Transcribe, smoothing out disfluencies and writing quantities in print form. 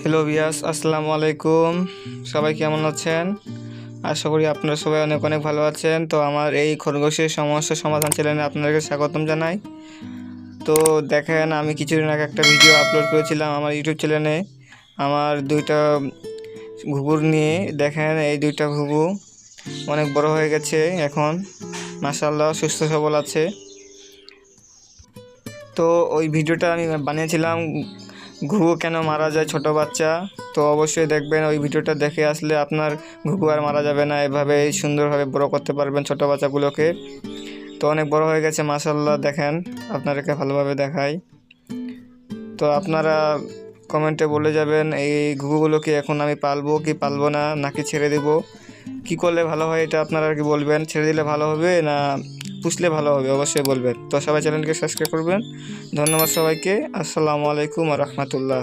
Hello ভিয়াস, আসসালামু আলাইকুম। সবাই কেমন আছেন? আশা করি আপনারা সবাই অনেক অনেক ভালো আছেন। তো আমার এই খরগোশের সমস্যা সমাধান চ্যানেলে আপনাদেরকে স্বাগতম জানাই। তো দেখেন, আমি কিছুদিন আগে একটা ভিডিও আপলোড করেছিলাম আমার ইউটিউব চ্যানেলে আমার দুইটা ঘুঘুর নিয়ে। দেখেন, এই দুইটা ঘুঘু অনেক বড় হয়ে গেছে এখন, মাশাআল্লাহ সুস্থ সবল আছে। তো ওই ভিডিওটা আমি বানিয়েছিলাম ঘুঘু কেন মারা যায় ছোট বাচ্চা। তো অবশ্যই দেখবেন, ওই ভিডিওটা দেখে আসলে আপনার ঘুঘু আর মারা যাবে না, এভাবে সুন্দরভাবে বড় করতে পারবেন ছোট বাচ্চাগুলোকে। তো অনেক বড় হয়ে গেছে মাশাআল্লাহ। দেখেন, আপনাদেরকে ভালোভাবে দেখাই। তো আপনারা কমেন্টে বলে যাবেন এই ঘুঘুগুলোকে এখন আমি পালবো কি পালবো না, নাকি ছেড়ে দেব, কি করলে ভালো হয় এটা আপনারা কি বলবেন। ছেড়ে দিলে ভালো হবে না পুষলে ভালো হবে, অবশ্যই বলবেন। তো সবাই চ্যানেলকে সাবস্ক্রাইব করবেন। ধন্যবাদ সবাইকে। আসসালামু আলাইকুম ওয়া রাহমাতুল্লাহ।